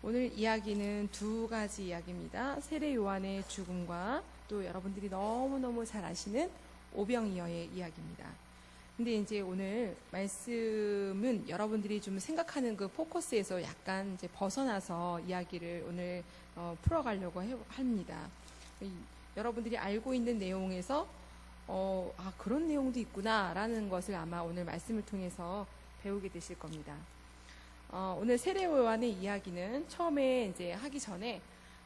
오늘 이야기는 두 가지 이야기입니다. 세례 요한의 죽음과 또 여러분들이 너무너무 잘 아시는 오병이어의 이야기입니다. 근데 이제 오늘 말씀은 여러분들이 좀 생각하는 그 포커스에서 약간 이제 벗어나서 이야기를 오늘 풀어가려고 합니다. 여러분들이 알고 있는 내용에서 그런 내용도 있구나라는 것을 아마 오늘 말씀을 통해서 배우게 되실 겁니다. 오늘 세례 요한의 이야기는 처음에 이제 하기 전에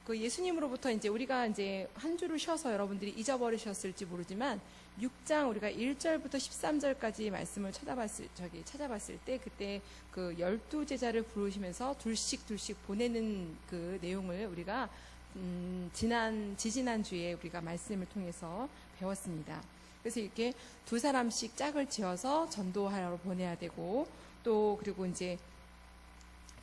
그 예수님으로부터 이제 우리가 이제 한 주를 쉬어서 여러분들이 잊어버리셨을지 모르지만 6장 우리가 1절부터 13절까지 말씀을 찾아봤을 때 그때 그 12제자를 부르시면서 둘씩 보내는 그 내용을 우리가 지지난 주에 우리가 말씀을 통해서 배웠습니다. 그래서 이렇게 두 사람씩 짝을 지어서 전도하러 보내야 되고 또 그리고 이제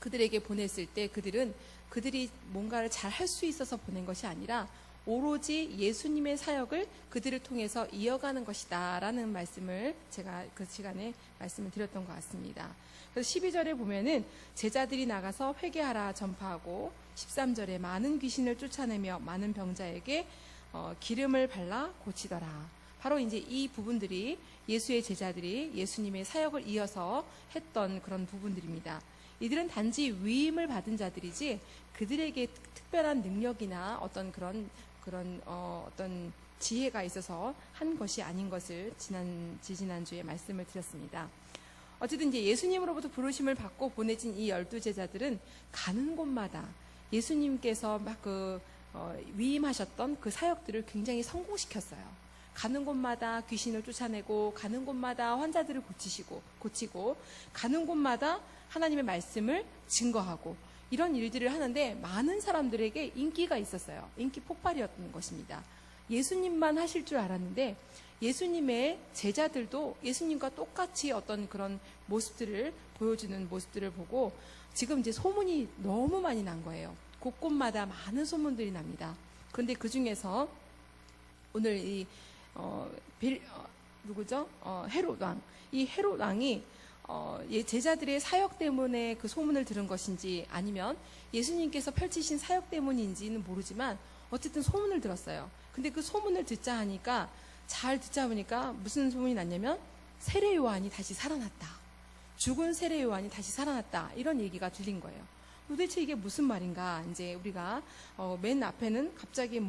그들에게 보냈을 때 그들이 뭔가를 잘 할 수 있어서 보낸 것이 아니라 오로지 예수님의 사역을 그들을 통해서 이어가는 것이다 라는 말씀을 제가 그 시간에 말씀을 드렸던 것 같습니다. 그래서 12절에 보면은 제자들이 나가서 회개하라 전파하고 13절에 많은 귀신을 쫓아내며 많은 병자에게 기름을 발라 고치더라. 바로 이제 이 부분들이 예수의 제자들이 예수님의 사역을 이어서 했던 그런 부분들입니다. 이들은 단지 위임을 받은 자들이지 그들에게 특별한 능력이나 어떤 어떤 지혜가 있어서 한 것이 아닌 것을 지지난주에 말씀을 드렸습니다. 어쨌든 이제 예수님으로부터 부르심을 받고 보내진 이 12제자들은 가는 곳마다 예수님께서 막 위임하셨던 그 사역들을 굉장히 성공시켰어요. 가는 곳마다 귀신을 쫓아내고 가는 곳마다 환자들을 고치고 가는 곳마다 하나님의 말씀을 증거하고 이런 일들을 하는데 많은 사람들에게 인기가 있었어요. 인기 폭발이었던 것입니다. 예수님만 하실 줄 알았는데 예수님의 제자들도 예수님과 똑같이 어떤 그런 모습들을 보여주는 모습들을 보고 지금 이제 소문이 너무 많이 난 거예요. 곳곳마다 많은 소문들이 납니다. 그런데 그 중에서 오늘 이 헤롯 왕. 이 헤롯 왕이 제자들의 사역 때문에 그 소문을 들은 것인지 아니면 예수님께서 펼치신 사역 때문인지는 모르지만 어쨌든 소문을 들었어요. 근데 그 소문을 잘 듣자 보니까 무슨 소문이 났냐면 세례 요한이 다시 살아났다. 죽은 세례 요한이 다시 살아났다. 이런 얘기가 들린 거예요. 도대체 이게 무슨 말인가? 이제 우리가 맨 앞에는 갑자기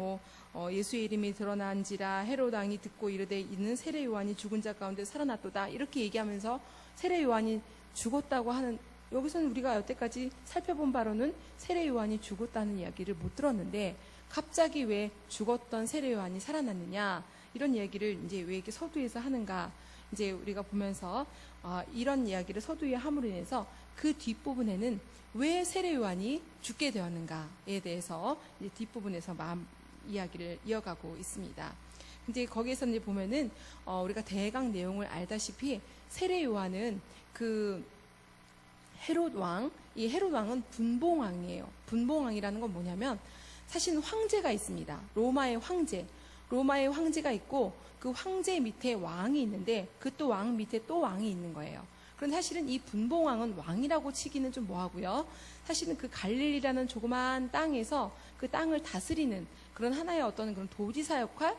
예수의 이름이 드러난지라 헤롯 왕이 듣고 이르되 이는 세례 요한이 죽은 자 가운데 살아났도다. 이렇게 얘기하면서 세례 요한이 죽었다고 하는, 여기서는 우리가 여태까지 살펴본 바로는 세례 요한이 죽었다는 이야기를 못 들었는데 갑자기 왜 죽었던 세례 요한이 살아났느냐 이런 이야기를 이제 왜 이렇게 서두에서 하는가 이제 우리가 보면서 이런 이야기를 서두에 함으로 인해서 그 뒷부분에는 왜 세례 요한이 죽게 되었는가에 대해서 이제 뒷부분에서 이야기를 이어가고 있습니다. 근데 거기에서 이제 보면은 우리가 대강 내용을 알다시피 세례 요한은 그 헤롯 왕, 이 헤롯 왕은 분봉왕이에요. 분봉왕이라는 건 뭐냐면 사실은 황제가 있습니다. 로마의 황제가 있고 그 황제 밑에 왕이 있는데 그 또 왕 밑에 또 왕이 있는 거예요. 그런데 사실은 이 분봉왕은 왕이라고 치기는 좀 뭐하고요. 사실은 그 갈릴리라는 조그마한 땅에서 그 땅을 다스리는 그런 하나의 어떤 그런 도지사 역할,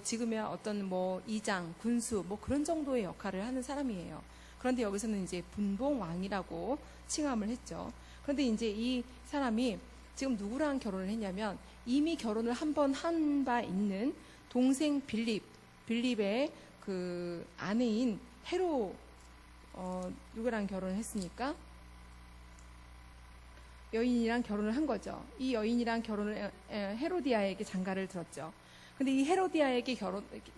지금의 어떤 이장, 군수, 그런 정도의 역할을 하는 사람이에요. 그런데 여기서는 이제 분봉왕이라고 칭함을 했죠. 그런데 이제 이 사람이 지금 누구랑 결혼을 했냐면 이미 결혼을 한 번 한 바 있는 동생 빌립의 그 아내인 누구랑 결혼을 했습니까? 여인이랑 결혼을 한 거죠. 이 여인이랑 결혼을 헤로디아에게 장가를 들었죠. 근데 이 헤로디아에게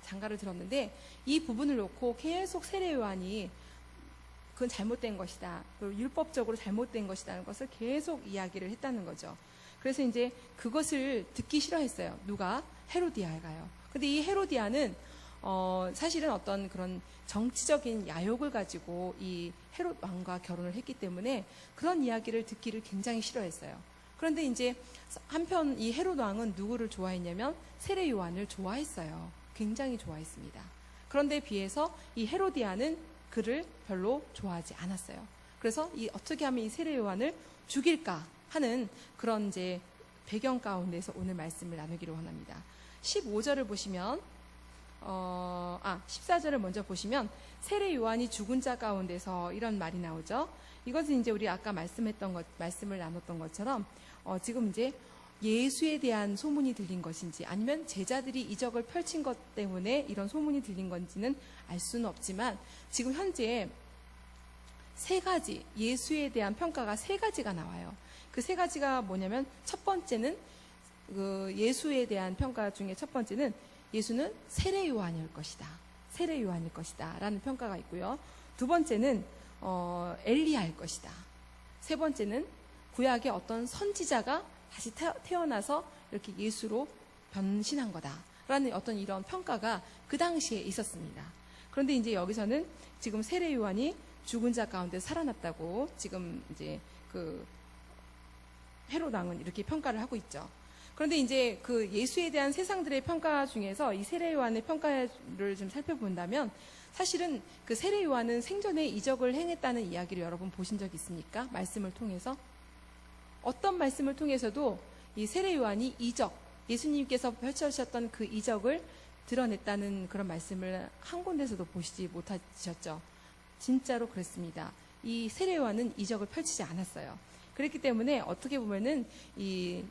장가를 들었는데 이 부분을 놓고 계속 세례 요한이 그건 잘못된 것이다. 그리고 율법적으로 잘못된 것이라는 것을 계속 이야기를 했다는 거죠. 그래서 이제 그것을 듣기 싫어했어요. 누가? 헤로디아가요. 근데 이 헤로디아는 사실은 어떤 그런 정치적인 야욕을 가지고 이 헤롯 왕과 결혼을 했기 때문에 그런 이야기를 듣기를 굉장히 싫어했어요. 그런데 이제 한편 이 헤롯 왕은 누구를 좋아했냐면 세례 요한을 좋아했어요. 굉장히 좋아했습니다. 그런데 비해서 이 헤로디아는 그를 별로 좋아하지 않았어요. 그래서 어떻게 하면 이 세례 요한을 죽일까 하는 그런 이제 배경 가운데서 오늘 말씀을 나누기로 원합니다. 15절을 보시면 14절을 먼저 보시면 세례 요한이 죽은 자 가운데서 이런 말이 나오죠. 이것은 이제 우리 아까 말씀을 나눴던 것처럼 지금 이제 예수에 대한 소문이 들린 것인지 아니면 제자들이 이적을 펼친 것 때문에 이런 소문이 들린 건지는 알 수는 없지만 지금 현재 세 가지 예수에 대한 평가가 세 가지가 나와요. 그 세 가지가 뭐냐면 첫 번째는 그 예수에 대한 평가 중에 첫 번째는 예수는 세례 요한일 것이다. 세례 요한일 것이다. 라는 평가가 있고요. 두 번째는 엘리야일 것이다. 세 번째는 구약의 어떤 선지자가 다시 태어나서 이렇게 예수로 변신한 거다. 라는 어떤 이런 평가가 그 당시에 있었습니다. 그런데 이제 여기서는 지금 세례 요한이 죽은 자 가운데 살아났다고 지금 이제 그 헤롯 왕은 이렇게 평가를 하고 있죠. 그런데 이제 그 예수에 대한 세상들의 평가 중에서 이 세례 요한의 평가를 좀 살펴본다면 사실은 그 세례 요한은 생전에 이적을 행했다는 이야기를 여러분 보신 적 있습니까? 말씀을 통해서 어떤 말씀을 통해서도 이 세례 요한이 이적 예수님께서 펼쳐주셨던 그 이적을 드러냈다는 그런 말씀을 한 군데서도 보시지 못하셨죠. 진짜로 그랬습니다. 이 세례 요한은 이적을 펼치지 않았어요. 그렇기 때문에 어떻게 보면은 이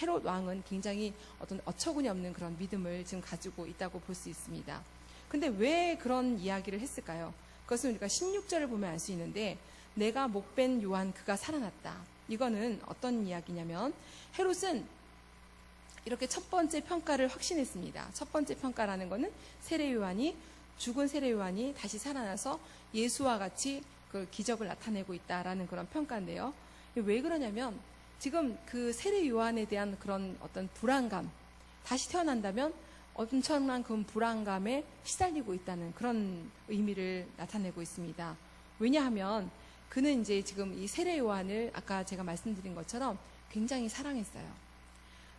헤롯 왕은 굉장히 어떤 어처구니 없는 그런 믿음을 지금 가지고 있다고 볼 수 있습니다. 근데 왜 그런 이야기를 했을까요? 그것은 우리가 16절을 보면 알 수 있는데 내가 목벤 요한 그가 살아났다. 이거는 어떤 이야기냐면 헤롯은 이렇게 첫 번째 평가를 확신했습니다. 첫 번째 평가라는 것은 죽은 세례 요한이 다시 살아나서 예수와 같이 그 기적을 나타내고 있다라는 그런 평가인데요. 왜 그러냐면 지금 그 세례 요한에 대한 그런 어떤 불안감, 다시 태어난다면 엄청난 그 불안감에 시달리고 있다는 그런 의미를 나타내고 있습니다. 왜냐하면 그는 이제 지금 이 세례 요한을 아까 제가 말씀드린 것처럼 굉장히 사랑했어요.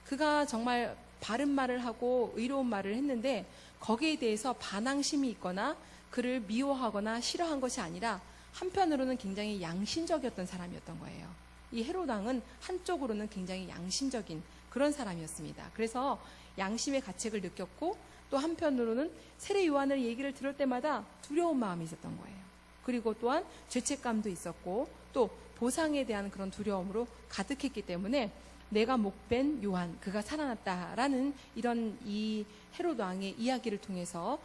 그가 정말 바른 말을 하고 의로운 말을 했는데 거기에 대해서 반항심이 있거나 그를 미워하거나 싫어한 것이 아니라 한편으로는 굉장히 양심적이었던 사람이었던 거예요. 이 헤롯 왕은 한쪽으로는 굉장히 양심적인 그런 사람이었습니다. 그래서 양심의 가책을 느꼈고 또 한편으로는 세례 요한을 얘기를 들을 때마다 두려운 마음이 있었던 거예요. 그리고 또한 죄책감도 있었고 또 보상에 대한 그런 두려움으로 가득했기 때문에 내가 목벤 요한 그가 살아났다라는 이런 이 헤롯 왕의 이야기를 통해서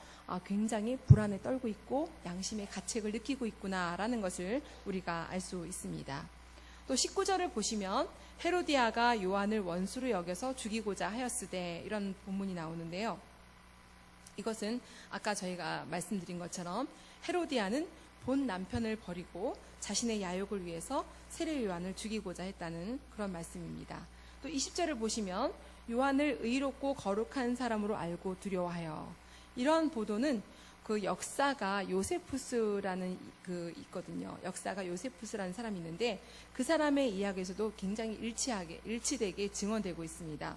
굉장히 불안에 떨고 있고 양심의 가책을 느끼고 있구나라는 것을 우리가 알 수 있습니다. 또 19절을 보시면 헤로디아가 요한을 원수로 여겨서 죽이고자 하였으되 이런 본문이 나오는데요. 이것은 아까 저희가 말씀드린 것처럼 헤로디아는 본 남편을 버리고 자신의 야욕을 위해서 세례 요한을 죽이고자 했다는 그런 말씀입니다. 또 20절을 보시면 요한을 의롭고 거룩한 사람으로 알고 두려워하여 이런 보도는 그 역사가 요세푸스라는 그 있거든요. 역사가 요세푸스라는 사람이 있는데 그 사람의 이야기에서도 굉장히 일치되게 증언되고 있습니다.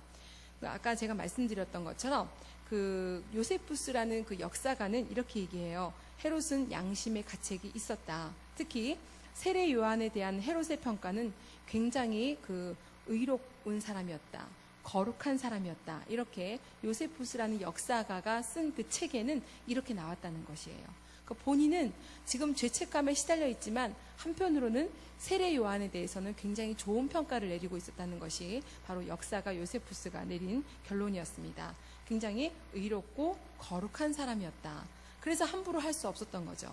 아까 제가 말씀드렸던 것처럼 그 요세푸스라는 그 역사가는 이렇게 얘기해요. 헤롯은 양심의 가책이 있었다. 특히 세례 요한에 대한 헤롯의 평가는 굉장히 그 의로운 사람이었다. 거룩한 사람이었다. 이렇게 요세푸스라는 역사가가 쓴 그 책에는 이렇게 나왔다는 것이에요. 그러니까 본인은 지금 죄책감에 시달려 있지만 한편으로는 세례 요한에 대해서는 굉장히 좋은 평가를 내리고 있었다는 것이 바로 역사가 요세푸스가 내린 결론이었습니다. 굉장히 의롭고 거룩한 사람이었다. 그래서 함부로 할 수 없었던 거죠.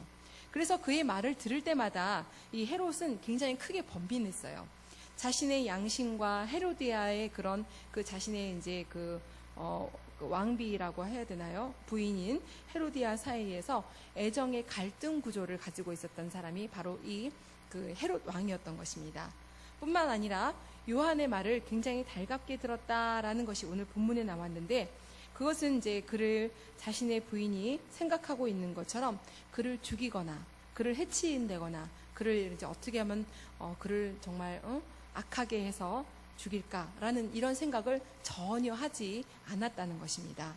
그래서 그의 말을 들을 때마다 이 헤롯은 굉장히 크게 번민했어요. 자신의 양심과 헤로디아의 그런 그 자신의 이제 그 왕비라고 해야 되나요? 부인인 헤로디아 사이에서 애정의 갈등 구조를 가지고 있었던 사람이 바로 이 그 헤롯 왕이었던 것입니다. 뿐만 아니라 요한의 말을 굉장히 달갑게 들었다라는 것이 오늘 본문에 나왔는데 그것은 이제 그를 자신의 부인이 생각하고 있는 것처럼 그를 죽이거나 그를 해치인다거나 그를 이제 어떻게 하면 그를 정말 악하게 해서 죽일까라는 이런 생각을 전혀 하지 않았다는 것입니다.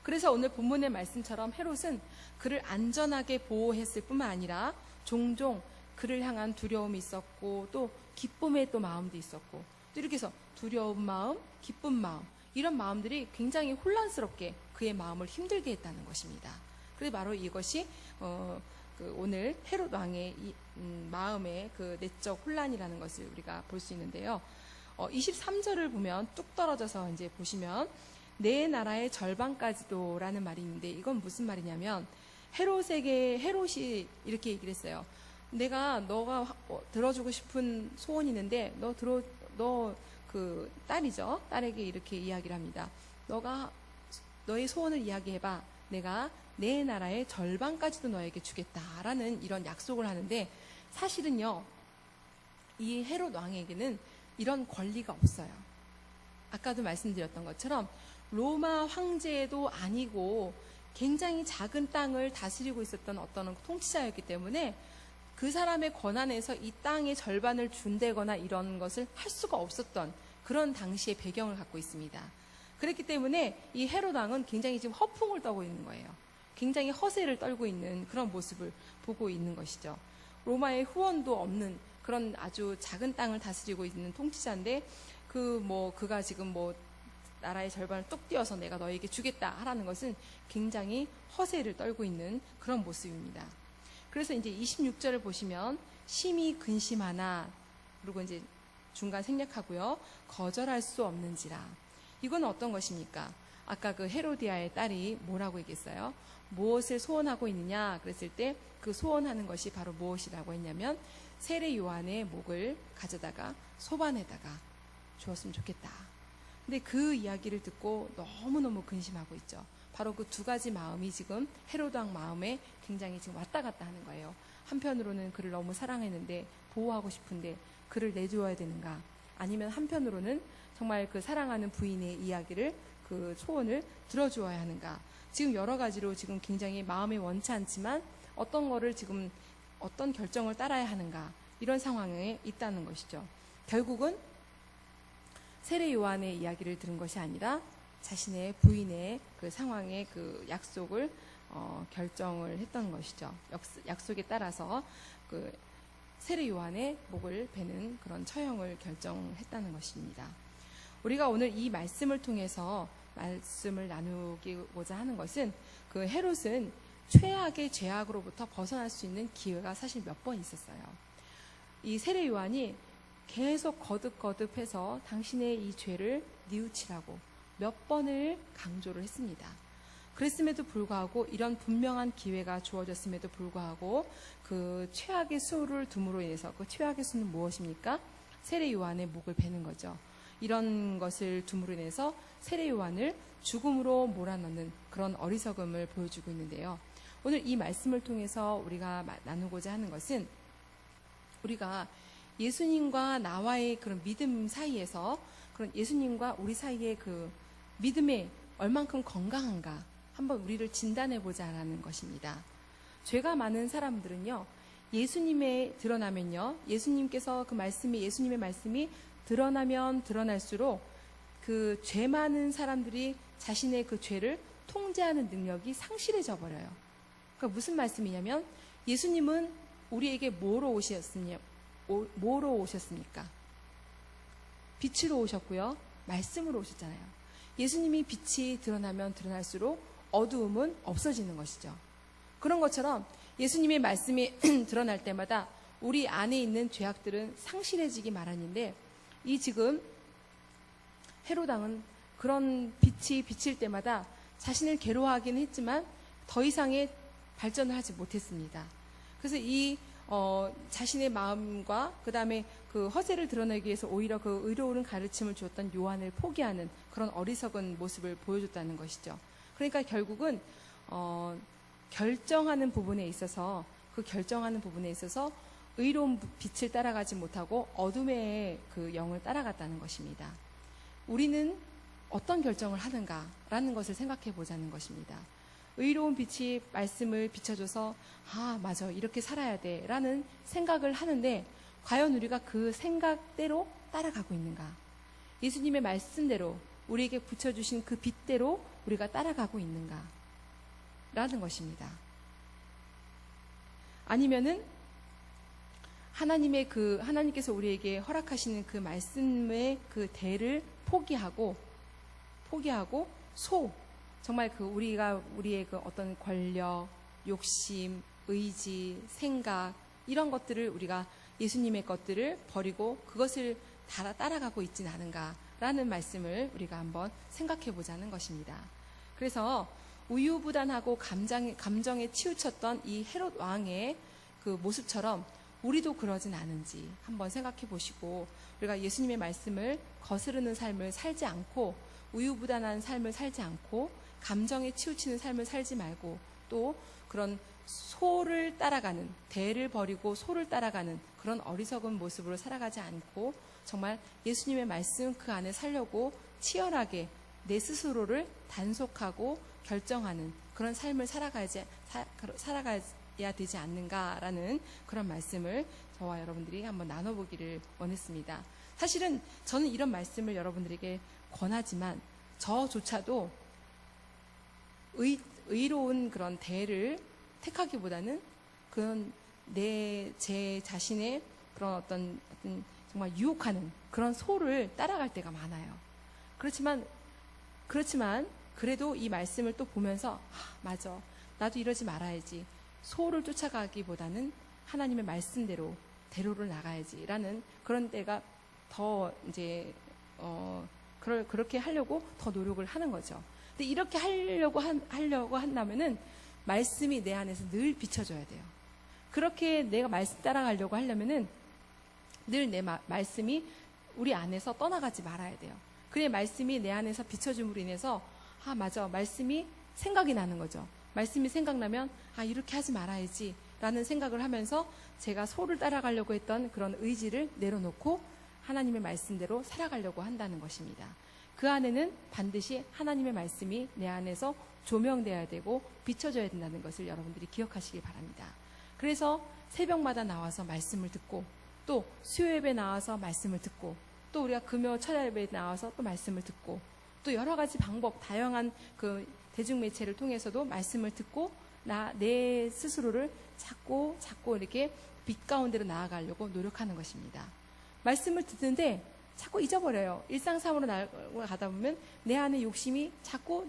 그래서 오늘 본문의 말씀처럼 헤롯은 그를 안전하게 보호했을 뿐만 아니라 종종 그를 향한 두려움이 있었고 또 기쁨의 또 마음도 있었고, 또 이렇게 해서 두려운 마음, 기쁜 마음, 이런 마음들이 굉장히 혼란스럽게 그의 마음을 힘들게 했다는 것입니다. 그래서 바로 이것이 오늘 헤롯 왕의 마음의 그 내적 혼란이라는 것을 우리가 볼 수 있는데요. 23절을 보면 뚝 떨어져서 이제 보시면 내 나라의 절반까지도라는 말이 있는데, 이건 무슨 말이냐면 헤롯이 이렇게 얘기를 했어요. 너가 들어주고 싶은 소원이 있는데 너 그 딸이죠. 딸에게 이렇게 이야기를 합니다. 너의 소원을 이야기해봐. 내가 내 나라의 절반까지도 너에게 주겠다라는 이런 약속을 하는데, 사실은요, 이 헤롯 왕에게는 이런 권리가 없어요. 아까도 말씀드렸던 것처럼 로마 황제도 아니고 굉장히 작은 땅을 다스리고 있었던 어떤 통치자였기 때문에 그 사람의 권한에서 이 땅의 절반을 준대거나 이런 것을 할 수가 없었던 그런 당시의 배경을 갖고 있습니다. 그렇기 때문에 이 헤롯 왕은 굉장히 지금 허풍을 떨고 있는 거예요. 굉장히 허세를 떨고 있는 그런 모습을 보고 있는 것이죠. 로마의 후원도 없는 그런 아주 작은 땅을 다스리고 있는 통치자인데 그가 지금 나라의 절반을 뚝 띄어서 내가 너에게 주겠다 하라는 것은 굉장히 허세를 떨고 있는 그런 모습입니다. 그래서 이제 26절을 보시면 심히 근심하나, 그리고 이제 중간 생략하고요. 거절할 수 없는지라. 이건 어떤 것입니까? 아까 그 헤로디아의 딸이 뭐라고 얘기했어요? 무엇을 소원하고 있느냐 그랬을 때 그 소원하는 것이 바로 무엇이라고 했냐면 세례 요한의 목을 가져다가 소반에다가 주었으면 좋겠다. 근데 그 이야기를 듣고 너무너무 근심하고 있죠. 바로 그 두 가지 마음이 지금 헤롯 왕 마음에 굉장히 지금 왔다 갔다 하는 거예요. 한편으로는 그를 너무 사랑했는데 보호하고 싶은데 그를 내줘야 되는가, 아니면 한편으로는 정말 그 사랑하는 부인의 이야기를, 그 소원을 들어주어야 하는가. 지금 여러 가지로 지금 굉장히 마음이 원치 않지만 어떤 결정을 따라야 하는가, 이런 상황에 있다는 것이죠. 결국은 세례 요한의 이야기를 들은 것이 아니라 자신의 부인의 그 상황의 그 약속을 결정을 했던 것이죠. 약속에 따라서 그 세례 요한의 목을 베는 그런 처형을 결정했다는 것입니다. 우리가 오늘 이 말씀을 통해서 말씀을 나누고자 하는 것은, 그 헤롯은 최악의 죄악으로부터 벗어날 수 있는 기회가 사실 몇 번 있었어요. 이 세례 요한이 계속 거듭거듭해서 당신의 이 죄를 뉘우치라고 몇 번을 강조를 했습니다. 그랬음에도 불구하고, 이런 분명한 기회가 주어졌음에도 불구하고 그 최악의 수를 둠으로 인해서, 그 최악의 수는 무엇입니까? 세례 요한의 목을 베는 거죠. 이런 것을 둠으로 인해서 세례 요한을 죽음으로 몰아넣는 그런 어리석음을 보여주고 있는데요. 오늘 이 말씀을 통해서 우리가 나누고자 하는 것은, 우리가 예수님과 나와의 그런 믿음 사이에서, 그런 예수님과 우리 사이의 그 믿음에 얼만큼 건강한가 한번 우리를 진단해 보자라는 것입니다. 죄가 많은 사람들은요, 예수님의 드러나면요, 예수님께서 예수님의 말씀이 드러나면 드러날수록 그 죄 많은 사람들이 자신의 그 죄를 통제하는 능력이 상실해져 버려요. 그러니까 무슨 말씀이냐면, 예수님은 우리에게 뭐로 오셨습니까? 빛으로 오셨고요, 말씀으로 오셨잖아요. 예수님이 빛이 드러나면 드러날수록 어두움은 없어지는 것이죠. 그런 것처럼 예수님의 말씀이 드러날 때마다 우리 안에 있는 죄악들은 상실해지기 마련인데, 이 지금 헤롯 왕은 그런 빛이 비칠 때마다 자신을 괴로워하기는 했지만 더 이상의 발전을 하지 못했습니다. 그래서 자신의 마음과 그 다음에 그 허세를 드러내기 위해서 오히려 그 의로운 가르침을 주었던 요한을 포기하는 그런 어리석은 모습을 보여줬다는 것이죠. 그러니까 결국은 결정하는 부분에 있어서 의로운 빛을 따라가지 못하고 어둠의 그 영을 따라갔다는 것입니다. 우리는 어떤 결정을 하는가라는 것을 생각해 보자는 것입니다. 의로운 빛이 말씀을 비춰줘서 맞아, 이렇게 살아야 돼 라는 생각을 하는데, 과연 우리가 그 생각대로 따라가고 있는가? 예수님의 말씀대로 우리에게 붙여주신 그 빛대로 우리가 따라가고 있는가? 라는 것입니다. 아니면은 하나님께서 우리에게 허락하시는 그 말씀의 그 대를 포기하고 정말 우리의 그 어떤 권력, 욕심, 의지, 생각 이런 것들을 우리가 예수님의 것들을 버리고 그것을 따라가고 있진 않은가라는 말씀을 우리가 한번 생각해 보자는 것입니다. 그래서 우유부단하고 감정에 치우쳤던 이 헤롯 왕의 그 모습처럼 우리도 그러진 않은지 한번 생각해 보시고, 우리가 예수님의 말씀을 거스르는 삶을 살지 않고 우유부단한 삶을 살지 않고 감정에 치우치는 삶을 살지 말고, 또 그런 소를 따라가는, 대를 버리고 소를 따라가는 그런 어리석은 모습으로 살아가지 않고 정말 예수님의 말씀 그 안에 살려고 치열하게 내 스스로를 단속하고 결정하는 그런 삶을 살아가야 되지 않는가라는 그런 말씀을 저와 여러분들이 한번 나눠보기를 원했습니다. 사실은 저는 이런 말씀을 여러분들에게 권하지만 저조차도 의로운 그런 대를 택하기보다는 그런 제 자신의 그런 어떤 정말 유혹하는 그런 소를 따라갈 때가 많아요. 그렇지만 그래도 이 말씀을 또 보면서 맞아, 나도 이러지 말아야지, 소를 쫓아가기보다는 하나님의 말씀대로 대로를 나가야지라는 그런 때가 더 이제 그렇게 하려고 더 노력을 하는 거죠. 근데 이렇게 하려고 한다면은 말씀이 내 안에서 늘 비춰줘야 돼요. 그렇게 내가 말씀 따라가려고 하려면은 늘 내 말씀이 우리 안에서 떠나가지 말아야 돼요. 그의 말씀이 내 안에서 비춰줌으로 인해서 맞아, 말씀이 생각이 나는 거죠. 말씀이 생각나면 이렇게 하지 말아야지 라는 생각을 하면서 제가 소를 따라가려고 했던 그런 의지를 내려놓고 하나님의 말씀대로 살아가려고 한다는 것입니다. 그 안에는 반드시 하나님의 말씀이 내 안에서 조명되어야 되고 비춰져야 된다는 것을 여러분들이 기억하시기 바랍니다. 그래서 새벽마다 나와서 말씀을 듣고, 또 수요예배 나와서 말씀을 듣고, 또 우리가 금요 철야예배에 나와서 또 말씀을 듣고, 또 여러 가지 방법, 다양한 그 대중매체를 통해서도 말씀을 듣고 내 스스로를 자꾸 이렇게 빛 가운데로 나아가려고 노력하는 것입니다. 말씀을 듣는데 자꾸 잊어버려요. 일상삼으로 나가다 보면 내 안에 욕심이 자꾸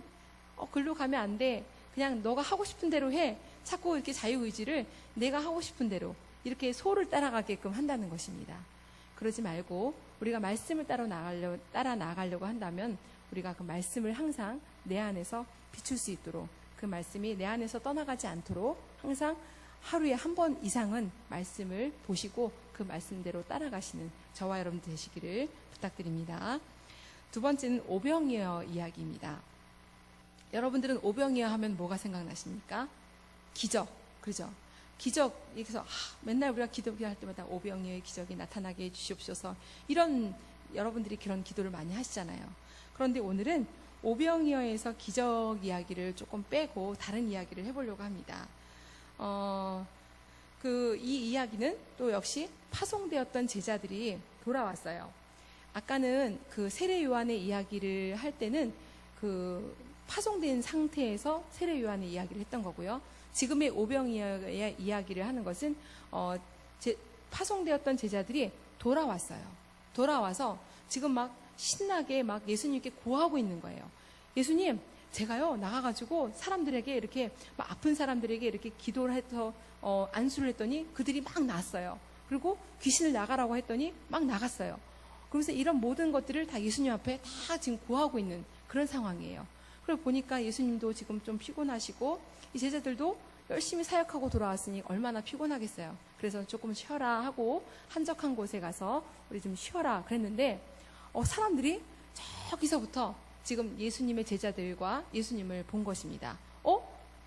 글로 가면 안 돼, 그냥 너가 하고 싶은 대로 해, 자꾸 이렇게 자유의지를 내가 하고 싶은 대로 이렇게 소를 따라가게끔 한다는 것입니다. 그러지 말고 우리가 말씀을 따라 나가려고 한다면 우리가 그 말씀을 항상 내 안에서 비출 수 있도록, 그 말씀이 내 안에서 떠나가지 않도록 항상 하루에 한 번 이상은 말씀을 보시고 그 말씀대로 따라가시는 저와 여러분 되시기를 부탁드립니다. 두 번째는 오병이어 이야기입니다. 여러분들은 오병이어 하면 뭐가 생각나십니까? 기적, 그죠? 기적, 그래서 맨날 우리가 기도할 때마다 오병이어의 기적이 나타나게 해주시옵소서, 이런 여러분들이 그런 기도를 많이 하시잖아요. 그런데 오늘은 오병이어에서 기적 이야기를 조금 빼고 다른 이야기를 해보려고 합니다. 이 이야기는 또 역시 파송되었던 제자들이 돌아왔어요. 아까는 그 세례 요한의 이야기를 할 때는 그 파송된 상태에서 세례 요한의 이야기를 했던 거고요. 지금의 오병이어의 이야기를 하는 것은 파송되었던 제자들이 돌아왔어요. 돌아와서 지금 막 신나게 막 예수님께 고하고 있는 거예요. 예수님, 제가요 나가가지고 사람들에게 이렇게 막 아픈 사람들에게 이렇게 기도를 해서 안수를 했더니 그들이 막 나았어요. 그리고 귀신을 나가라고 했더니 막 나갔어요. 그러면서 이런 모든 것들을 다 예수님 앞에 다 지금 고하고 있는 그런 상황이에요. 그리고 보니까 예수님도 지금 좀 피곤하시고 이 제자들도 열심히 사역하고 돌아왔으니 얼마나 피곤하겠어요. 그래서 조금 쉬어라 하고 한적한 곳에 가서 우리 좀 쉬어라 그랬는데 사람들이 저기서부터 지금 예수님의 제자들과 예수님을 본 것입니다.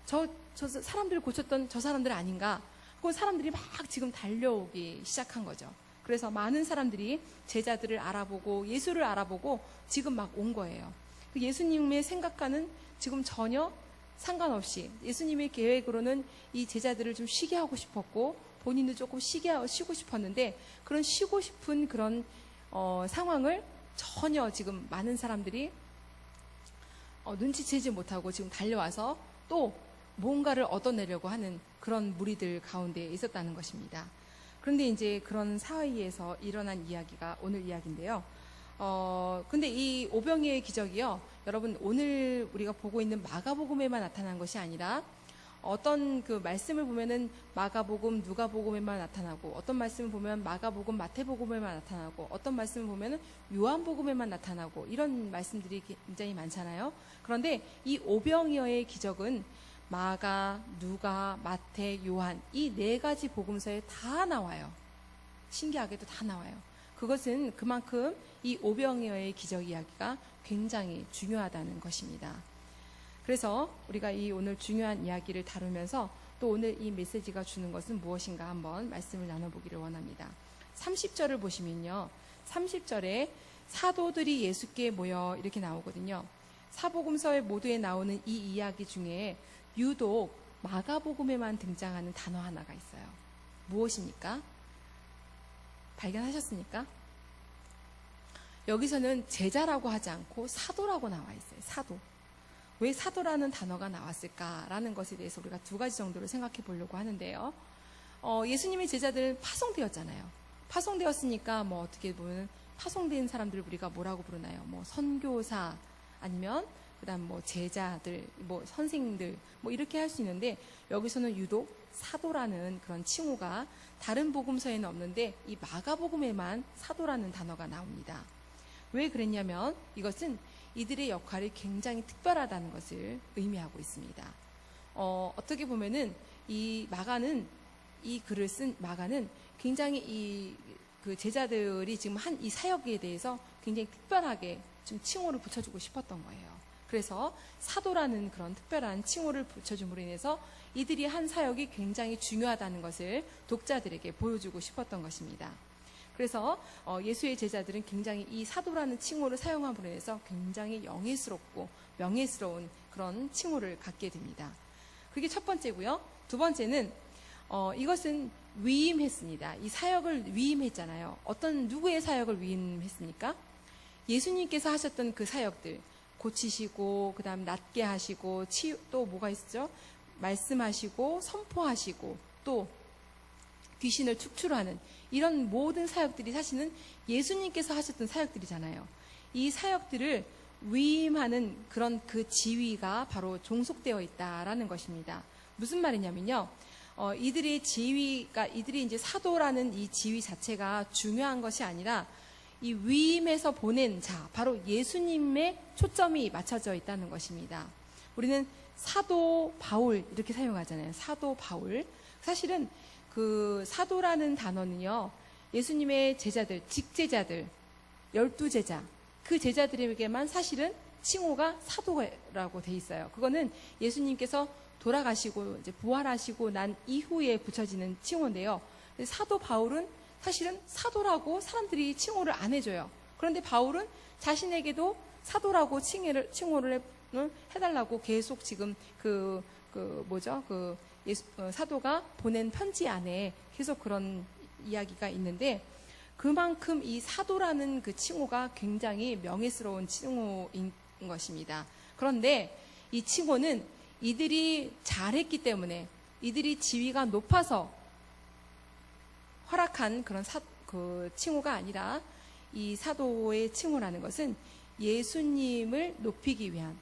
저 사람들을 고쳤던 저 사람들 아닌가? 그 사람들이 막 지금 달려오기 시작한 거죠. 그래서 많은 사람들이 제자들을 알아보고 예수를 알아보고 지금 막 온 거예요. 예수님의 생각과는 지금 전혀 상관없이 예수님의 계획으로는 이 제자들을 좀 쉬게 하고 싶었고 본인도 조금 쉬고 싶었는데 그런 쉬고 싶은 그런 상황을 전혀 지금 많은 사람들이 눈치채지 못하고 지금 달려와서 또 뭔가를 얻어내려고 하는 그런 무리들 가운데 있었다는 것입니다. 그런데 이제 그런 사이에서 일어난 이야기가 오늘 이야기인데요. 근데 이 오병이어의 기적이요, 여러분 오늘 우리가 보고 있는 마가복음에만 나타난 것이 아니라 어떤 그 말씀을 보면은 마가복음, 누가복음에만 나타나고, 어떤 말씀을 보면 마가복음, 마태복음에만 나타나고, 어떤 말씀을 보면은 요한복음에만 나타나고, 이런 말씀들이 굉장히 많잖아요. 그런데 이 오병이어의 기적은 마가, 누가, 마태, 요한 이 네 가지 복음서에 다 나와요. 신기하게도 다 나와요. 그것은 그만큼 이 오병이어의 기적 이야기가 굉장히 중요하다는 것입니다. 그래서 우리가 이 오늘 중요한 이야기를 다루면서 또 오늘 이 메시지가 주는 것은 무엇인가 한번 말씀을 나눠보기를 원합니다. 30절을 보시면요, 30절에 사도들이 예수께 모여 이렇게 나오거든요. 사복음서에 모두에 나오는 이 이야기 중에 유독 마가복음에만 등장하는 단어 하나가 있어요. 무엇입니까? 발견하셨습니까? 여기서는 제자라고 하지 않고 사도라고 나와 있어요. 사도. 왜 사도라는 단어가 나왔을까라는 것에 대해서 우리가 두 가지 정도를 생각해 보려고 하는데요. 예수님의 제자들 파송되었잖아요. 파송되었으니까 뭐 어떻게 보면 파송된 사람들을 우리가 뭐라고 부르나요? 뭐 선교사, 아니면 그다음 뭐 제자들, 뭐 선생들, 뭐 이렇게 할 수 있는데, 여기서는 유독 사도라는 그런 칭호가 다른 복음서에는 없는데 이 마가복음에만 사도라는 단어가 나옵니다. 왜 그랬냐면 이것은 이들의 역할이 굉장히 특별하다는 것을 의미하고 있습니다. 어떻게 보면은 이 글을 쓴 마가는 굉장히 그 제자들이 지금 한 이 사역에 대해서 굉장히 특별하게 좀 칭호를 붙여주고 싶었던 거예요. 그래서 사도라는 그런 특별한 칭호를 붙여줌으로 인해서 이들이 한 사역이 굉장히 중요하다는 것을 독자들에게 보여주고 싶었던 것입니다. 그래서 예수의 제자들은 굉장히 이 사도라는 칭호를 사용함으로 인해서 굉장히 영예스럽고 명예스러운 그런 칭호를 갖게 됩니다. 그게 첫 번째고요. 두 번째는 이것은 위임했습니다. 이 사역을 위임했잖아요. 누구의 사역을 위임했습니까? 예수님께서 하셨던 그 사역들, 고치시고, 그 다음 낫게 하시고, 또 뭐가 있었죠? 말씀하시고, 선포하시고, 또 귀신을 축출하는 이런 모든 사역들이 사실은 예수님께서 하셨던 사역들이잖아요. 이 사역들을 위임하는 그런 그 지위가 바로 종속되어 있다라는 것입니다. 무슨 말이냐면요, 이들이 이제 사도라는 이 지위 자체가 중요한 것이 아니라 이 위임해서 보낸 자, 바로 예수님의 초점이 맞춰져 있다는 것입니다. 우리는 사도 바울 이렇게 사용하잖아요. 사도 바울. 사실은 그 사도라는 단어는요, 예수님의 제자들, 직제자들, 12제자, 그 제자들에게만 사실은 칭호가 사도라고 돼 있어요. 그거는 예수님께서 돌아가시고 이제 부활하시고 난 이후에 붙여지는 칭호인데요. 사도 바울은 사실은 사도라고 사람들이 칭호를 안 해줘요. 그런데 바울은 자신에게도 사도라고 칭호를 해달라고 계속 지금 사도가 보낸 편지 안에 계속 그런 이야기가 있는데, 그만큼 이 사도라는 그 칭호가 굉장히 명예스러운 칭호인 것입니다. 그런데 이 칭호는 이들이 잘했기 때문에, 이들이 지위가 높아서 허락한 그런 그 칭호가 아니라, 이 사도의 칭호라는 것은 예수님을 높이기 위한,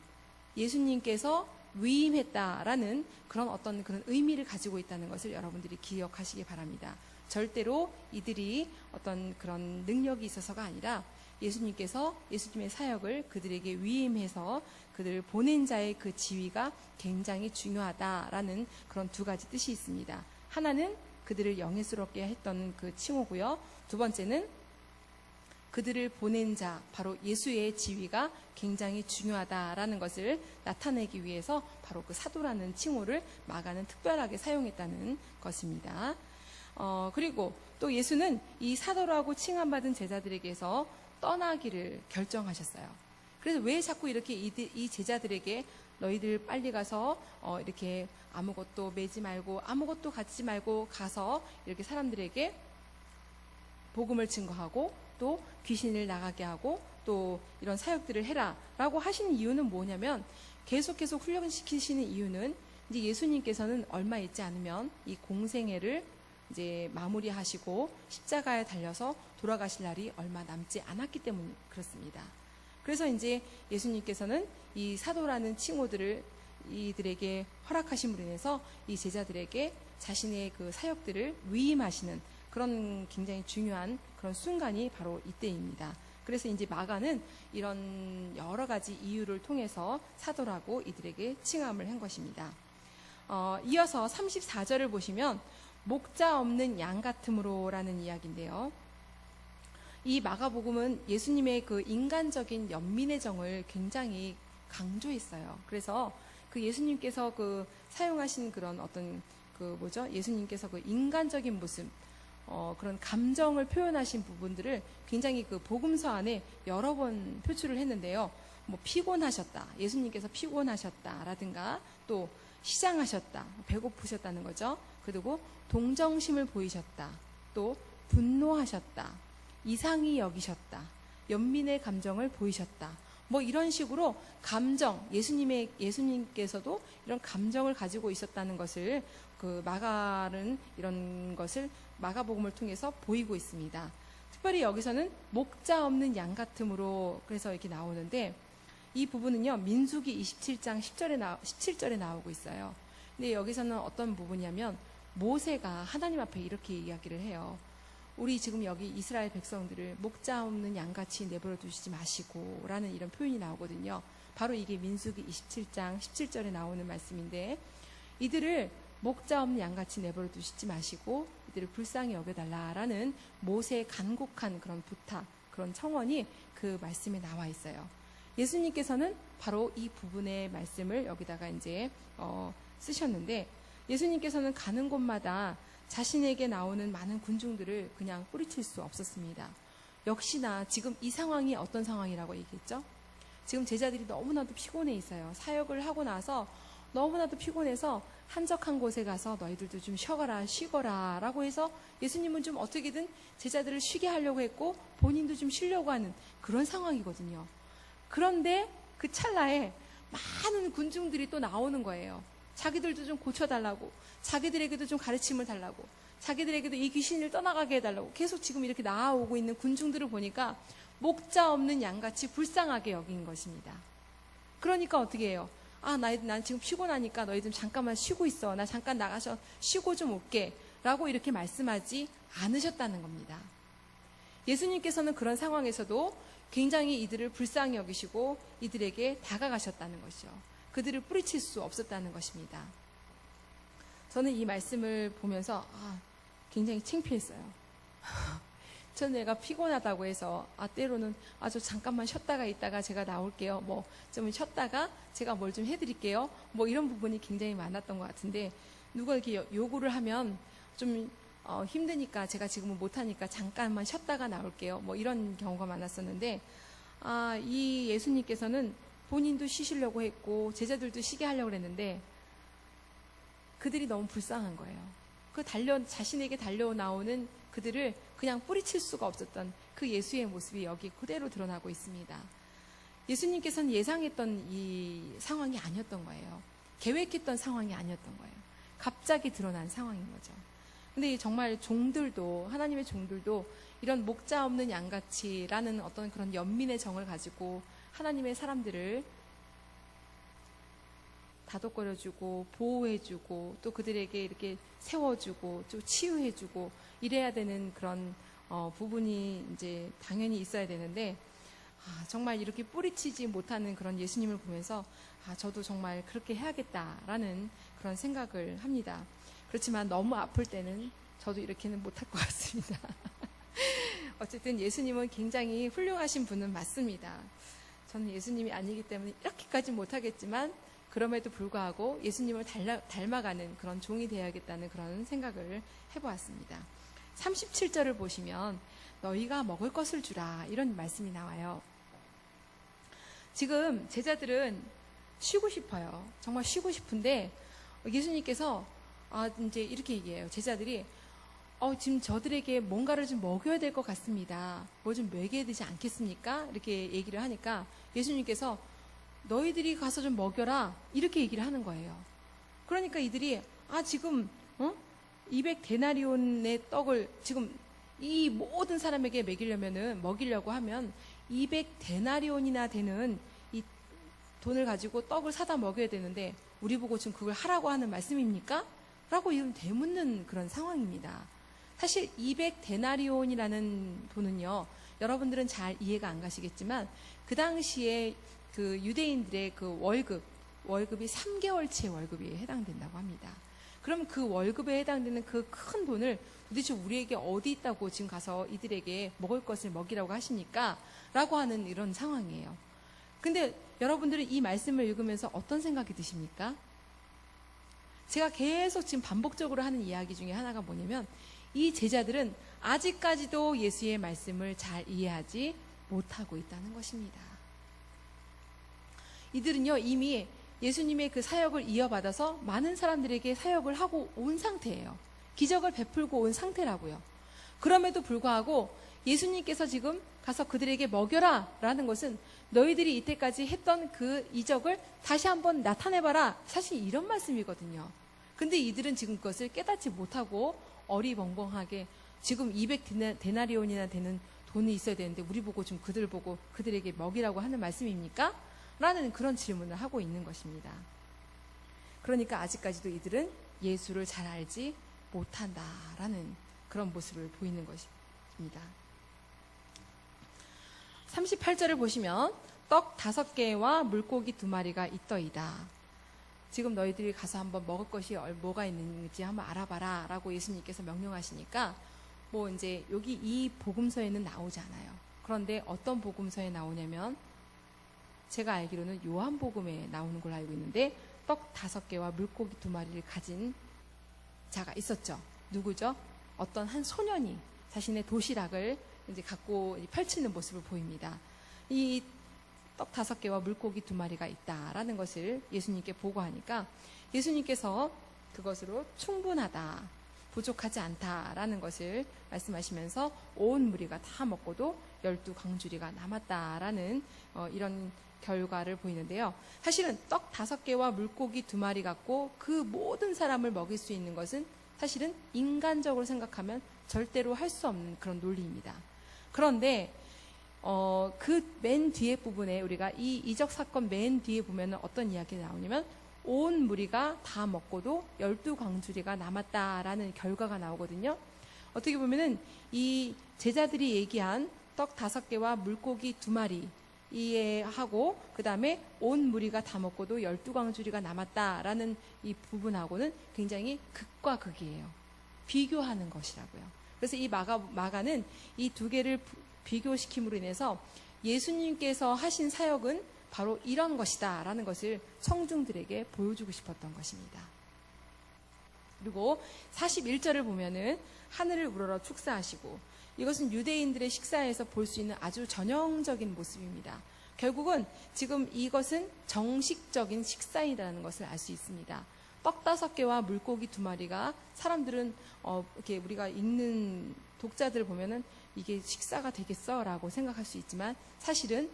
예수님께서 위임했다라는 그런 어떤 그런 의미를 가지고 있다는 것을 여러분들이 기억하시기 바랍니다. 절대로 이들이 어떤 그런 능력이 있어서가 아니라 예수님께서 예수님의 사역을 그들에게 위임해서 그들을 보낸 자의 그 지위가 굉장히 중요하다라는 그런 두 가지 뜻이 있습니다. 하나는 그들을 영예스럽게 했던 그 칭호고요. 두 번째는 그들을 보낸 자, 바로 예수의 지위가 굉장히 중요하다라는 것을 나타내기 위해서 바로 그 사도라는 칭호를 마가는 특별하게 사용했다는 것입니다. 그리고 또 예수는 이 사도라고 칭함받은 제자들에게서 떠나기를 결정하셨어요. 그래서 왜 자꾸 이렇게 이 제자들에게 너희들 빨리 가서 이렇게 아무것도 메지 말고 아무것도 갖지 말고 가서 이렇게 사람들에게 복음을 증거하고 또 귀신을 나가게 하고 또 이런 사역들을 해라 라고 하시는 이유는 뭐냐면, 계속 훈련시키시는 이유는 이제 예수님께서는 얼마 있지 않으면 이 공생애를 이제 마무리하시고 십자가에 달려서 돌아가실 날이 얼마 남지 않았기 때문에 그렇습니다. 그래서 이제 예수님께서는 이 사도라는 칭호들을 이들에게 허락하심으로 인해서 이 제자들에게 자신의 그 사역들을 위임하시는 그런 굉장히 중요한 그런 순간이 바로 이때입니다. 그래서 이제 마가는 이런 여러 가지 이유를 통해서 사도라고 이들에게 칭함을 한 것입니다. 이어서 34절을 보시면 목자 없는 양 같음으로라는 이야기인데요. 이 마가복음은 예수님의 그 인간적인 연민의 정을 굉장히 강조했어요. 그래서 그 예수님께서 그 사용하신 그런 어떤 예수님께서 그 인간적인 모습, 그런 감정을 표현하신 부분들을 굉장히 그 복음서 안에 여러 번 표출을 했는데요. 뭐 피곤하셨다, 예수님께서 피곤하셨다라든가 또 시장하셨다, 배고프셨다는 거죠. 그리고 동정심을 보이셨다, 또 분노하셨다, 이상히 여기셨다, 연민의 감정을 보이셨다. 뭐 이런 식으로 감정, 예수님께서도 이런 감정을 가지고 있었다는 것을 그 마가는 이런 것을 마가복음을 통해서 보이고 있습니다. 특별히 여기서는 목자 없는 양 같음으로 그래서 이렇게 나오는데 이 부분은요, 민수기 27장 17절에 나오고 있어요. 근데 여기서는 어떤 부분이냐면 모세가 하나님 앞에 이렇게 이야기를 해요. 우리 지금 여기 이스라엘 백성들을 목자 없는 양같이 내버려 두시지 마시고 라는 이런 표현이 나오거든요. 바로 이게 민수기 27장 17절에 나오는 말씀인데 이들을 목자 없는 양같이 내버려 두시지 마시고 이들을 불쌍히 여겨달라라는 모세의 간곡한 그런 부탁, 그런 청원이 그 말씀에 나와 있어요. 예수님께서는 바로 이 부분의 말씀을 여기다가 이제 쓰셨는데 예수님께서는 가는 곳마다 자신에게 나오는 많은 군중들을 그냥 뿌리칠 수 없었습니다. 역시나 지금 이 상황이 어떤 상황이라고 얘기했죠? 지금 제자들이 너무나도 피곤해 있어요. 사역을 하고 나서 너무나도 피곤해서 한적한 곳에 가서 너희들도 좀 쉬거라 라고 해서 예수님은 좀 어떻게든 제자들을 쉬게 하려고 했고 본인도 좀 쉬려고 하는 그런 상황이거든요. 그런데 그 찰나에 많은 군중들이 또 나오는 거예요. 자기들도 좀 고쳐달라고, 자기들에게도 좀 가르침을 달라고, 자기들에게도 이 귀신을 떠나가게 해달라고 계속 지금 이렇게 나아오고 있는 군중들을 보니까 목자 없는 양같이 불쌍하게 여긴 것입니다. 그러니까 어떻게 해요? 난 지금 피곤하니까 너희들 잠깐만 쉬고 있어. 나 잠깐 나가서 쉬고 좀 올게. 라고 이렇게 말씀하지 않으셨다는 겁니다. 예수님께서는 그런 상황에서도 굉장히 이들을 불쌍히 여기시고 이들에게 다가가셨다는 것이죠. 그들을 뿌리칠 수 없었다는 것입니다. 저는 이 말씀을 보면서 굉장히 창피했어요. 저는 내가 피곤하다고 해서 때로는 저 잠깐만 쉬었다가 있다가 제가 나올게요. 뭐 좀 쉬었다가 제가 뭘 좀 해드릴게요. 뭐 이런 부분이 굉장히 많았던 것 같은데 누가 이렇게 요구를 하면 좀 힘드니까 제가 지금은 못하니까 잠깐만 쉬었다가 나올게요. 뭐 이런 경우가 많았었는데 이 예수님께서는 본인도 쉬시려고 했고 제자들도 쉬게 하려고 했는데 그들이 너무 불쌍한 거예요. 자신에게 달려나오는 그들을 그냥 뿌리칠 수가 없었던 그 예수의 모습이 여기 그대로 드러나고 있습니다. 예수님께서는 예상했던 이 상황이 아니었던 거예요. 계획했던 상황이 아니었던 거예요. 갑자기 드러난 상황인 거죠. 근데 정말 하나님의 종들도 이런 목자 없는 양같이라는 어떤 그런 연민의 정을 가지고 하나님의 사람들을 다독거려주고 보호해주고 또 그들에게 이렇게 세워주고 또 치유해주고 이래야 되는 그런 부분이 이제 당연히 있어야 되는데 정말 이렇게 뿌리치지 못하는 그런 예수님을 보면서 저도 정말 그렇게 해야겠다라는 그런 생각을 합니다. 그렇지만 너무 아플 때는 저도 이렇게는 못할 것 같습니다. 어쨌든 예수님은 굉장히 훌륭하신 분은 맞습니다. 저는 예수님이 아니기 때문에 이렇게까지 못하겠지만 그럼에도 불구하고 예수님을 닮아가는 그런 종이 되어야겠다는 그런 생각을 해보았습니다. 37절을 보시면 너희가 먹을 것을 주라 이런 말씀이 나와요. 지금 제자들은 쉬고 싶어요. 정말 쉬고 싶은데 예수님께서 이제 이렇게 얘기해요. 제자들이 지금 저들에게 뭔가를 좀 먹여야 될 것 같습니다. 뭘 좀 먹여야 되지 않겠습니까? 이렇게 얘기를 하니까 예수님께서 너희들이 가서 좀 먹여라 이렇게 얘기를 하는 거예요. 그러니까 이들이 지금 200데나리온의 떡을 지금 이 모든 사람에게 먹이려고 하면 200데나리온이나 되는 이 돈을 가지고 떡을 사다 먹여야 되는데 우리 보고 지금 그걸 하라고 하는 말씀입니까? 라고 이런 되묻는 그런 상황입니다. 사실 200데나리온이라는 돈은요, 여러분들은 잘 이해가 안 가시겠지만 그 당시에 그 유대인들의 그 월급이 3개월치의 월급에 해당된다고 합니다. 그럼 그 월급에 해당되는 그 큰 돈을 도대체 우리에게 어디 있다고 지금 가서 이들에게 먹을 것을 먹이라고 하십니까? 라고 하는 이런 상황이에요. 근데 여러분들은 이 말씀을 읽으면서 어떤 생각이 드십니까? 제가 계속 지금 반복적으로 하는 이야기 중에 하나가 뭐냐면 이 제자들은 아직까지도 예수의 말씀을 잘 이해하지 못하고 있다는 것입니다. 이들은요, 이미 예수님의 그 사역을 이어받아서 많은 사람들에게 사역을 하고 온 상태예요. 기적을 베풀고 온 상태라고요. 그럼에도 불구하고 예수님께서 지금 가서 그들에게 먹여라 라는 것은 너희들이 이때까지 했던 그 이적을 다시 한번 나타내봐라, 사실 이런 말씀이거든요. 근데 이들은 지금 그것을 깨닫지 못하고 어리벙벙하게 지금 200데나리온이나 되는 돈이 있어야 되는데 우리 보고 좀 그들 보고 그들에게 먹이라고 하는 말씀입니까? 라는 그런 질문을 하고 있는 것입니다. 그러니까 아직까지도 이들은 예수를 잘 알지 못한다라는 그런 모습을 보이는 것입니다. 38절을 보시면 떡 5개와 물고기 2마리가 있더이다. 지금 너희들이 가서 한번 먹을 것이 뭐가 있는지 한번 알아봐라 라고 예수님께서 명령하시니까 뭐 이제 여기 이 복음서에는 나오지 않아요. 그런데 어떤 복음서에 나오냐면 제가 알기로는 요한복음에 나오는 걸로 알고 있는데 떡 5개와 물고기 2마리를 가진 자가 있었죠. 누구죠? 어떤 한 소년이 자신의 도시락을 이제 갖고 펼치는 모습을 보입니다. 이 떡 5개와 물고기 2마리가 있다라는 것을 예수님께 보고하니까 예수님께서 그것으로 충분하다, 부족하지 않다라는 것을 말씀하시면서 온 무리가 다 먹고도 12광주리가 남았다라는 이런 결과를 보이는데요. 사실은 떡 5개와 물고기 2마리 갖고 그 모든 사람을 먹일 수 있는 것은 사실은 인간적으로 생각하면 절대로 할 수 없는 그런 논리입니다. 그런데 그 맨 뒤에 부분에 우리가 이 이적 사건 맨 뒤에 보면 어떤 이야기가 나오냐면 온 무리가 다 먹고도 12광주리가 남았다라는 결과가 나오거든요. 어떻게 보면은 이 제자들이 얘기한 떡 5개와 물고기 2마리 이해하고 그 다음에 온 무리가 다 먹고도 12광주리가 남았다라는 이 부분하고는 굉장히 극과 극이에요. 비교하는 것이라고요. 그래서 이 마가는 이 두 개를 비교시킴으로 인해서 예수님께서 하신 사역은 바로 이런 것이다 라는 것을 청중들에게 보여주고 싶었던 것입니다. 그리고 41절을 보면은 하늘을 우러러 축사하시고, 이것은 유대인들의 식사에서 볼 수 있는 아주 전형적인 모습입니다. 결국은 지금 이것은 정식적인 식사이라는 것을 알 수 있습니다. 떡 5개와 물고기 2마리가 사람들은 이렇게 우리가 읽는 독자들 보면은 이게 식사가 되겠어 라고 생각할 수 있지만 사실은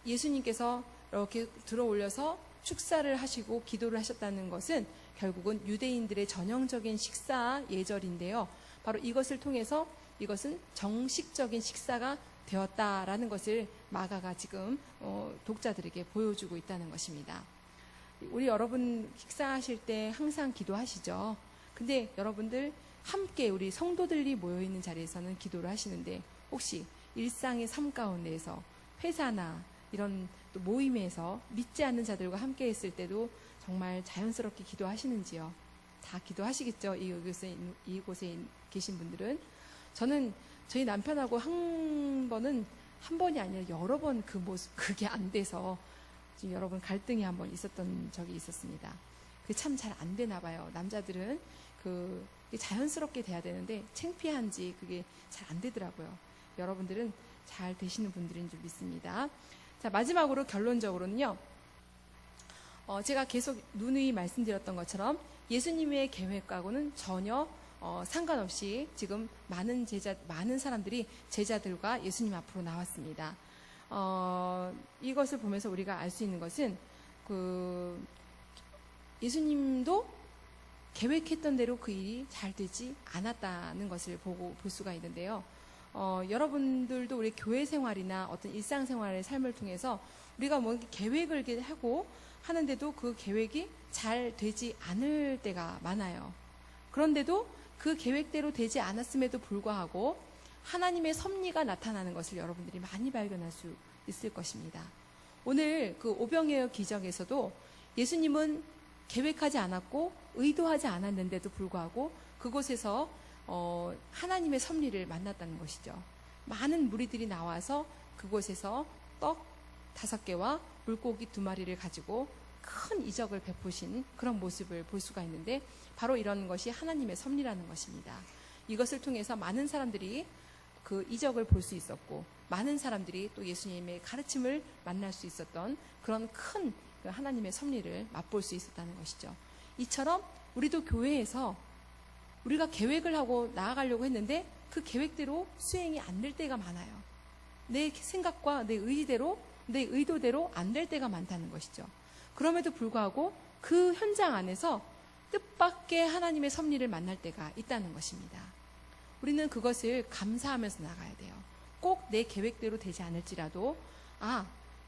예수님께서 이렇게 들어 올려서 축사를 하시고 기도를 하셨다는 것은 결국은 유대인들의 전형적인 식사 예절인데요. 바로 이것을 통해서 이것은 정식적인 식사가 되었다라는 것을 마가가 지금 독자들에게 보여주고 있다는 것입니다. 우리 여러분 식사하실 때 항상 기도하시죠. 근데 여러분들 함께 우리 성도들이 모여있는 자리에서는 기도를 하시는데 혹시 일상의 삶 가운데에서 회사나 이런 또 모임에서 믿지 않는 자들과 함께 있을 때도 정말 자연스럽게 기도하시는지요? 다 기도하시겠죠? 이곳에 계신 분들은. 저는 저희 남편하고 한 번이 아니라 여러 번 그게 안 돼서 지금 여러 번 갈등이 한 번 있었던 적이 있었습니다. 그게 참 잘 안 되나 봐요. 남자들은 자연스럽게 돼야 되는데 창피한지 그게 잘 안 되더라고요. 여러분들은 잘 되시는 분들인 줄 믿습니다. 자, 마지막으로 결론적으로는요. 제가 계속 누누이 말씀드렸던 것처럼 예수님의 계획과는 전혀 상관없이 지금 많은 사람들이 제자들과 예수님 앞으로 나왔습니다. 이것을 보면서 우리가 알 수 있는 것은 예수님도 계획했던 대로 그 일이 잘 되지 않았다는 것을 볼 수가 있는데요. 여러분들도 우리 교회 생활이나 어떤 일상생활의 삶을 통해서 우리가 뭐 계획을 이렇게 하고 하는데도 그 계획이 잘 되지 않을 때가 많아요. 그런데도 그 계획대로 되지 않았음에도 불구하고 하나님의 섭리가 나타나는 것을 여러분들이 많이 발견할 수 있을 것입니다. 오늘 그 오병이어 기적에서도 예수님은 계획하지 않았고 의도하지 않았는데도 불구하고 그곳에서 하나님의 섭리를 만났다는 것이죠. 많은 무리들이 나와서 그곳에서 떡 5개와 물고기 2마리를 가지고 큰 이적을 베푸신 그런 모습을 볼 수가 있는데 바로 이런 것이 하나님의 섭리라는 것입니다. 이것을 통해서 많은 사람들이 그 이적을 볼 수 있었고 많은 사람들이 또 예수님의 가르침을 만날 수 있었던 그런 큰 하나님의 섭리를 맛볼 수 있었다는 것이죠. 이처럼 우리도 교회에서 우리가 계획을 하고 나아가려고 했는데 그 계획대로 수행이 안 될 때가 많아요. 내 생각과 내 의지대로 내 의도대로 안 될 때가 많다는 것이죠. 그럼에도 불구하고 그 현장 안에서 뜻밖의 하나님의 섭리를 만날 때가 있다는 것입니다. 우리는 그것을 감사하면서 나가야 돼요. 꼭 내 계획대로 되지 않을지라도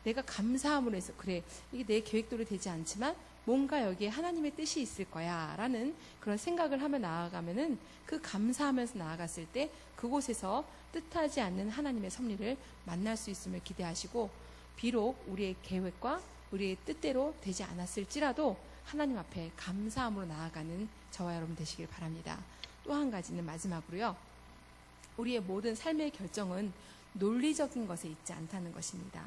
내가 감사함으로 해서 그래 이게 내 계획대로 되지 않지만 뭔가 여기에 하나님의 뜻이 있을 거야 라는 그런 생각을 하며 나아가면은 그 감사하면서 나아갔을 때 그곳에서 뜻하지 않는 하나님의 섭리를 만날 수 있음을 기대하시고 비록 우리의 계획과 우리의 뜻대로 되지 않았을지라도 하나님 앞에 감사함으로 나아가는 저와 여러분 되시길 바랍니다. 또 한 가지는 마지막으로요. 우리의 모든 삶의 결정은 논리적인 것에 있지 않다는 것입니다.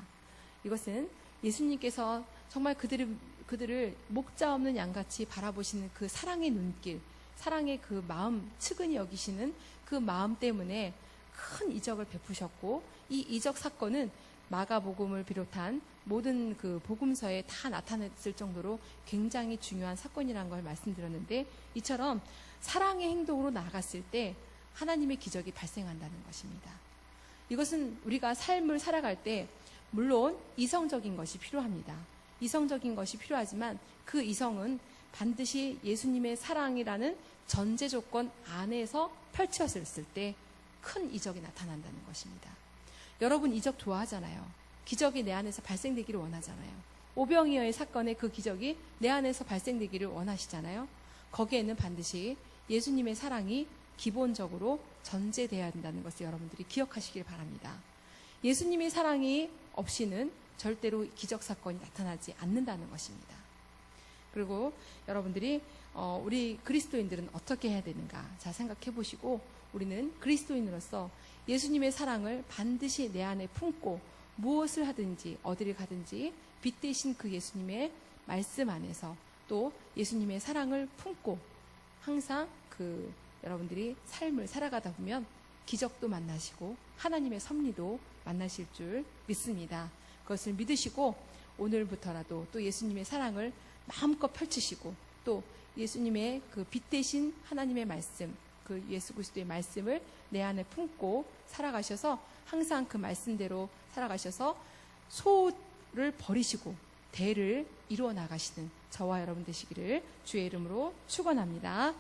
이것은 예수님께서 정말 그들을 목자 없는 양같이 바라보시는 그 사랑의 눈길, 사랑의 그 마음, 측은히 여기시는 그 마음 때문에 큰 이적을 베푸셨고 이 이적 사건은 마가복음을 비롯한 모든 그 복음서에 다 나타났을 정도로 굉장히 중요한 사건이라는 걸 말씀드렸는데 이처럼 사랑의 행동으로 나아갔을 때 하나님의 기적이 발생한다는 것입니다. 이것은 우리가 삶을 살아갈 때 물론 이성적인 것이 필요합니다. 이성적인 것이 필요하지만 그 이성은 반드시 예수님의 사랑이라는 전제 조건 안에서 펼쳐졌을 때 큰 이적이 나타난다는 것입니다. 여러분 이적 좋아하잖아요. 기적이 내 안에서 발생되기를 원하잖아요. 오병이어의 사건의 그 기적이 내 안에서 발생되기를 원하시잖아요. 거기에는 반드시 예수님의 사랑이 기본적으로 전제되어야 한다는 것을 여러분들이 기억하시길 바랍니다. 예수님의 사랑이 없이는 절대로 기적 사건이 나타나지 않는다는 것입니다. 그리고 여러분들이 우리 그리스도인들은 어떻게 해야 되는가 잘 생각해 보시고 우리는 그리스도인으로서 예수님의 사랑을 반드시 내 안에 품고 무엇을 하든지 어디를 가든지 빛되신 그 예수님의 말씀 안에서 또 예수님의 사랑을 품고 항상 그 여러분들이 삶을 살아가다 보면 기적도 만나시고 하나님의 섭리도 만나실 줄 믿습니다. 그것을 믿으시고 오늘부터라도 또 예수님의 사랑을 마음껏 펼치시고 또 예수님의 그 빛되신 하나님의 말씀 그 예수 그리스도의 말씀을 내 안에 품고 살아가셔서 항상 그 말씀대로 살아가셔서 소를 버리시고 대를 이루어 나가시는 저와 여러분 되시기를 주의 이름으로 축원합니다.